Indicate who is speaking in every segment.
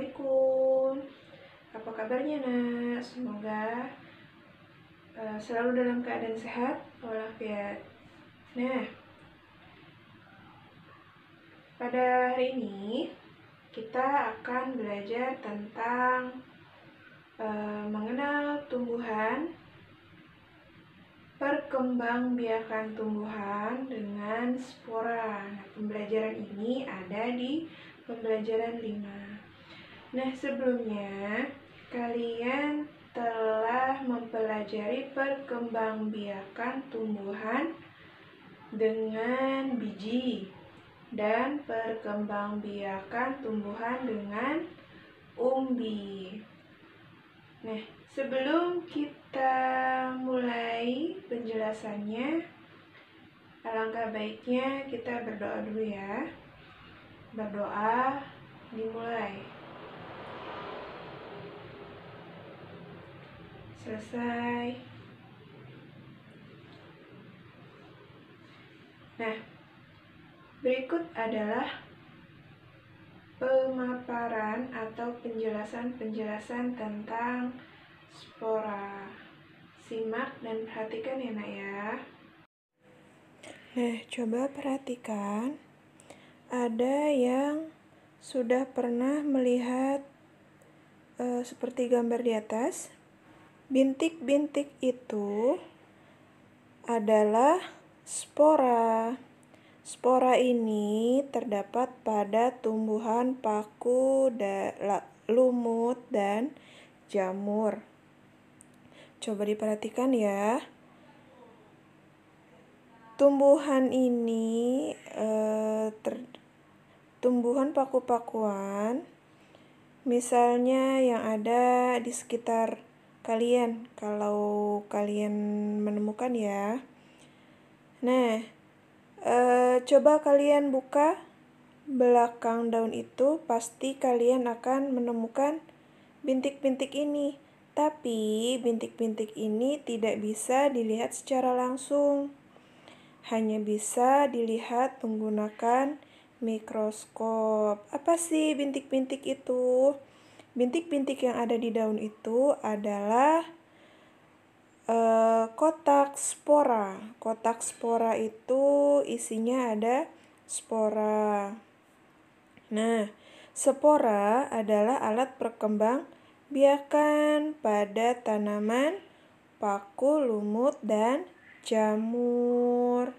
Speaker 1: Assalamualaikum. Apa kabarnya nak? Semoga selalu dalam keadaan sehat walafiat. Nah, pada hari ini kita akan belajar tentang mengenal tumbuhan, perkembangbiakan tumbuhan dengan spora. Nah, pembelajaran ini ada di pembelajaran 5. Nah, sebelumnya kalian telah mempelajari perkembangbiakan tumbuhan dengan biji dan perkembangbiakan tumbuhan dengan umbi. Nah, sebelum kita mulai penjelasannya, alangkah baiknya kita berdoa dulu ya. Berdoa dimulai. Selesai. Nah, berikut adalah pemaparan atau penjelasan-penjelasan tentang spora. Simak dan perhatikan ya nak ya. Nah, coba perhatikan. Ada yang sudah pernah melihat seperti gambar di atas. Bintik-bintik itu adalah spora. Spora ini terdapat pada tumbuhan paku, lumut, dan jamur. Coba diperhatikan ya. Tumbuhan ini tumbuhan paku-pakuan, misalnya yang ada di sekitar kalian, kalau kalian menemukan ya. Nah, coba kalian buka belakang daun itu, pasti kalian akan menemukan bintik-bintik ini. Tapi bintik-bintik ini tidak bisa dilihat secara langsung. Hanya bisa dilihat menggunakan mikroskop. Apa sih bintik-bintik itu? Bintik-bintik yang ada di daun itu adalah kotak spora. Kotak spora itu isinya ada spora. Nah, spora adalah alat perkembangbiakan pada tanaman, paku, lumut, dan jamur.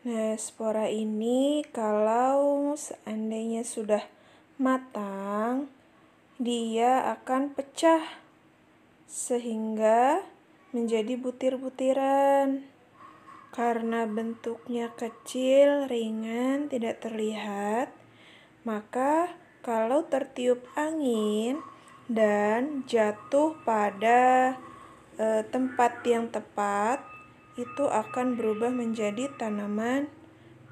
Speaker 1: Nah, spora ini kalau seandainya sudah matang, dia akan pecah sehingga menjadi butir-butiran. Karena bentuknya kecil, ringan, tidak terlihat, maka kalau tertiup angin dan jatuh pada tempat yang tepat, itu akan berubah menjadi tanaman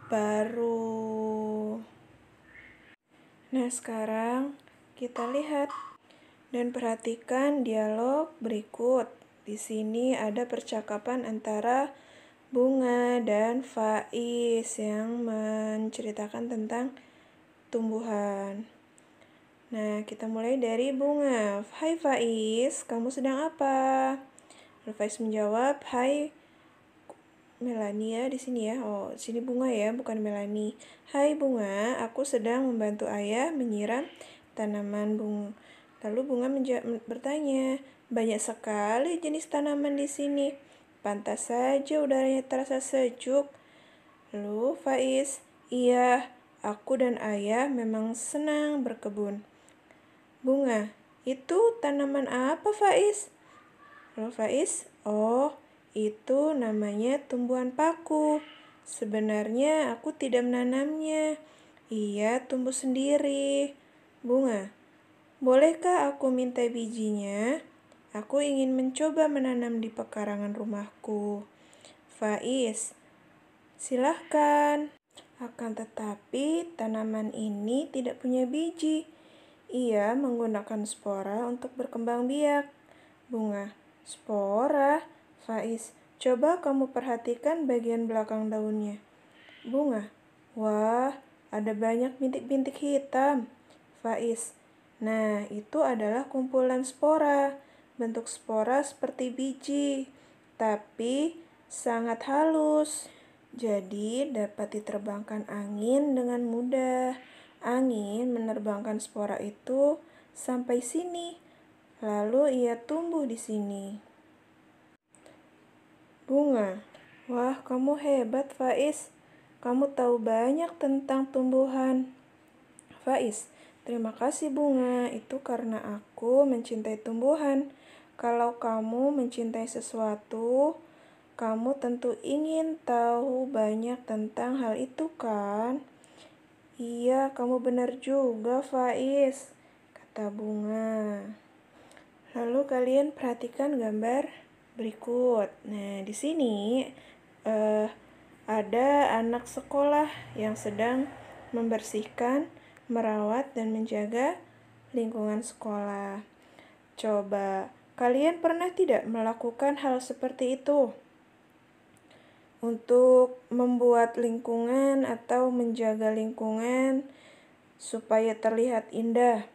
Speaker 1: baru. Nah, sekarang kita lihat dan perhatikan dialog berikut. Di sini ada percakapan antara Bunga dan Faiz yang menceritakan tentang tumbuhan. Nah, kita mulai dari Bunga. Hai Faiz, kamu sedang apa? Faiz menjawab, hai Melania di sini ya. Oh, sini Bunga ya, bukan Melanie. Hai Bunga, aku sedang membantu ayah menyiram tanaman bunga. Lalu Bunga bertanya, banyak sekali jenis tanaman di sini. Pantas saja udaranya terasa sejuk. Lalu Faiz, iya, aku dan ayah memang senang berkebun. Bunga, itu tanaman apa Faiz? Lalu Faiz, oh, itu namanya tumbuhan paku. Sebenarnya aku tidak menanamnya. Ia tumbuh sendiri. Bunga, bolehkah aku minta bijinya? Aku ingin mencoba menanam di pekarangan rumahku. Faiz, silahkan. Akan tetapi tanaman ini tidak punya biji. Ia menggunakan spora untuk berkembang biak. Bunga, spora? Faiz, coba kamu perhatikan bagian belakang daunnya. Bunga, wah, ada banyak bintik-bintik hitam. Faiz, Nah, itu adalah kumpulan spora. Bentuk spora seperti biji, tapi sangat halus. Jadi, dapat diterbangkan angin dengan mudah. Angin menerbangkan spora itu sampai sini. Lalu ia tumbuh di sini. Bunga. Wah, kamu hebat, Faiz. Kamu tahu banyak tentang tumbuhan. Faiz, terima kasih Bunga. Itu karena aku mencintai tumbuhan. Kalau kamu mencintai sesuatu, kamu tentu ingin tahu banyak tentang hal itu kan? Iya, kamu benar juga, Faiz, kata Bunga. Lalu kalian perhatikan gambar berikut. Nah, di sini ada anak sekolah yang sedang membersihkan, merawat, dan menjaga lingkungan sekolah. Coba, kalian pernah tidak melakukan hal seperti itu? Untuk membuat lingkungan atau menjaga lingkungan supaya terlihat indah.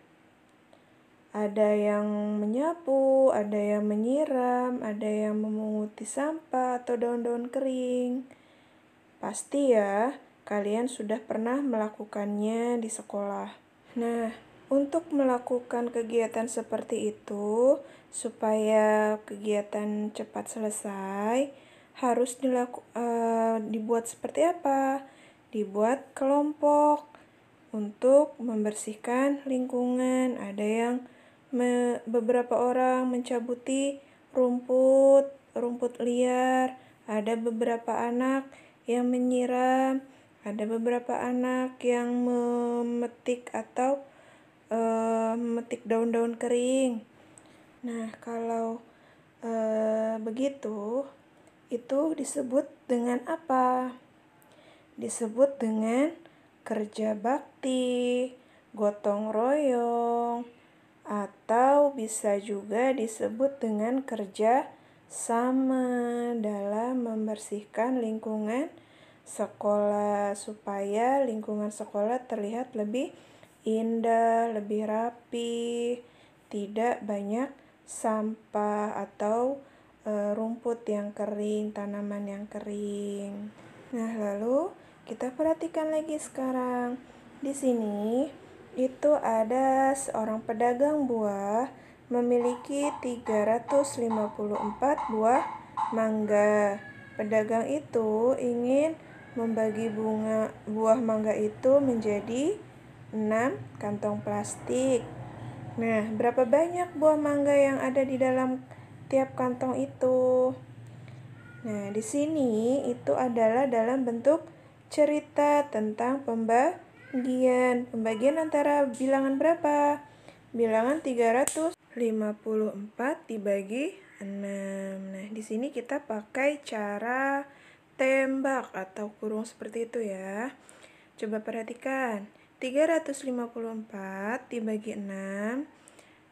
Speaker 1: Ada yang menyapu, ada yang menyiram, ada yang memunguti sampah atau daun-daun kering. Pasti ya, kalian sudah pernah melakukannya di sekolah. Nah, untuk melakukan kegiatan seperti itu, supaya kegiatan cepat selesai, harus dibuat seperti apa? Dibuat kelompok untuk membersihkan lingkungan. Ada yang beberapa orang mencabuti rumput liar, ada beberapa anak yang menyiram, ada beberapa anak yang memetik atau memetik daun-daun kering. Nah, kalau begitu, itu disebut dengan apa? Disebut dengan kerja bakti, gotong royong, atau bisa juga disebut dengan kerja sama dalam membersihkan lingkungan sekolah supaya lingkungan sekolah terlihat lebih indah, lebih rapi, tidak banyak sampah atau rumput yang kering, tanaman yang kering. Nah, lalu kita perhatikan lagi sekarang. Di sini itu ada seorang pedagang buah memiliki 354 buah mangga. Pedagang itu ingin membagi buah mangga itu menjadi 6 kantong plastik. Nah, berapa banyak buah mangga yang ada di dalam tiap kantong itu? Nah, di sini itu adalah dalam bentuk cerita tentang pembagian. Pembagian antara bilangan berapa? Bilangan 354 dibagi 6. Nah, di sini kita pakai cara tembak atau kurung seperti itu ya. Coba perhatikan. 354 dibagi 6.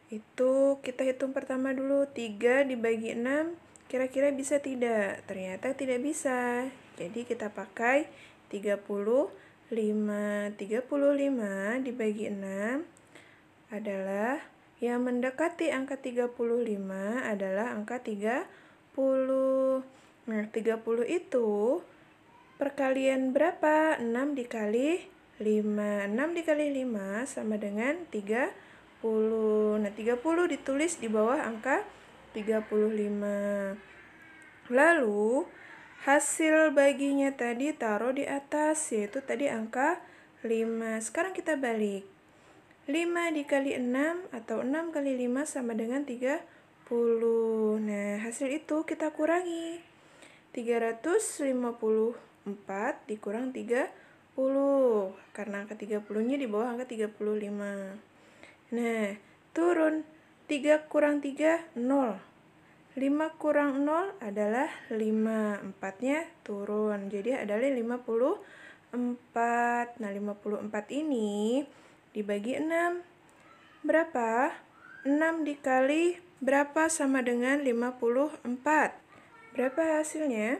Speaker 1: Itu kita hitung pertama dulu. 3 dibagi 6. Kira-kira bisa tidak? Ternyata tidak bisa. Jadi kita pakai 35. 35 dibagi 6 adalah yang mendekati angka 35 adalah angka 30. Nah, 30 itu perkalian berapa? 6 dikali 5. 6 dikali 5 sama dengan 30. Nah, 30 ditulis di bawah angka 35. Lalu, hasil baginya tadi taruh di atas, yaitu tadi angka 5. Sekarang kita balik. 5 dikali 6 atau 6 kali 5 sama dengan 30. Nah, hasil itu kita kurangi. 354 dikurang 30. Karena angka 30-nya di bawah angka 35. Nah, turun. 3 kurang 3, 0. 5 kurang 0 adalah 5. 4-nya turun. Jadi adalah 54. Nah, 54 ini dibagi 6. Berapa? 6 dikali berapa sama dengan 54? Berapa hasilnya?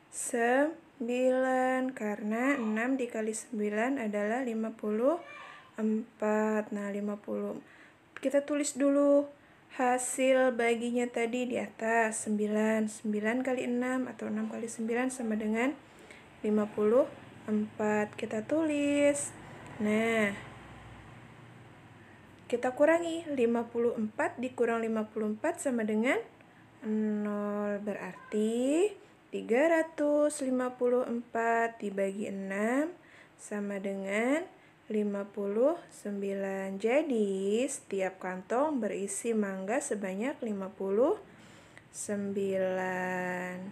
Speaker 1: 9. Karena 6 dikali 9 adalah 54. Nah, 54 kita tulis dulu hasil baginya tadi di atas. 9 kali 6 atau 6 kali 9 sama dengan 54. Kita tulis. Nah, kita kurangi. 54 dikurang 54 sama dengan 0. Berarti 354 dibagi 6 sama dengan 59. Jadi setiap kantong berisi mangga sebanyak 59.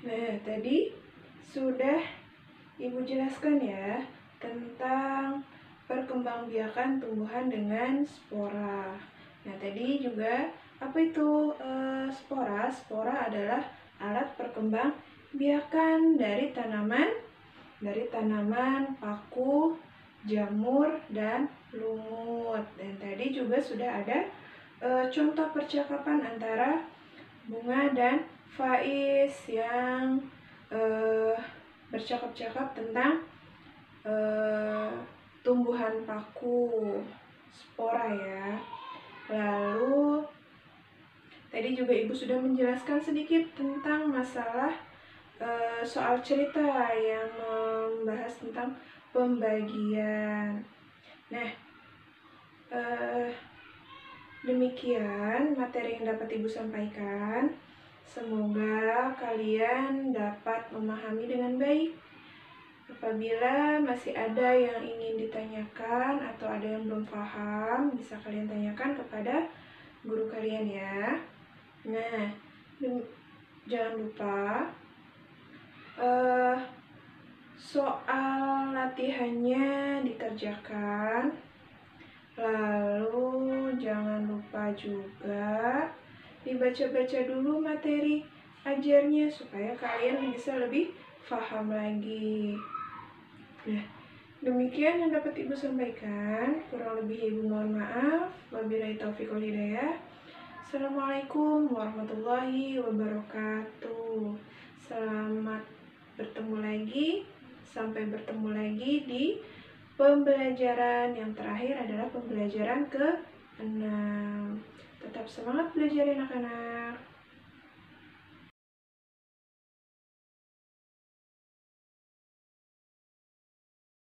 Speaker 1: Nah, tadi sudah Ibu jelaskan ya tentang perkembangbiakan tumbuhan dengan spora. Nah, tadi juga apa itu spora? Spora adalah alat perkembangbiakan dari tanaman paku, jamur, dan lumut. Dan tadi juga sudah ada contoh percakapan antara Bunga dan Faiz yang bercakap-cakap tentang tumbuhan paku, spora ya. Lalu tadi juga Ibu sudah menjelaskan sedikit tentang masalah soal cerita yang membahas tentang pembagian. Nah, demikian materi yang dapat Ibu sampaikan. Semoga kalian dapat memahami dengan baik. Apabila masih ada yang ingin ditanyakan atau ada yang belum paham, bisa kalian tanyakan kepada guru kalian ya. Nah, jangan lupa soal latihannya dikerjakan. Lalu jangan lupa juga dibaca-baca dulu materi ajarnya supaya kalian bisa lebih paham lagi. Nah, demikian yang dapat Ibu sampaikan. Kurang lebih Ibu mohon maaf. Wabillahi taufiq wal hidayah. Assalamualaikum warahmatullahi wabarakatuh. Selamat bertemu lagi. Sampai bertemu lagi di pembelajaran yang terakhir adalah pembelajaran ke-6. Tetap semangat belajar anak-anak.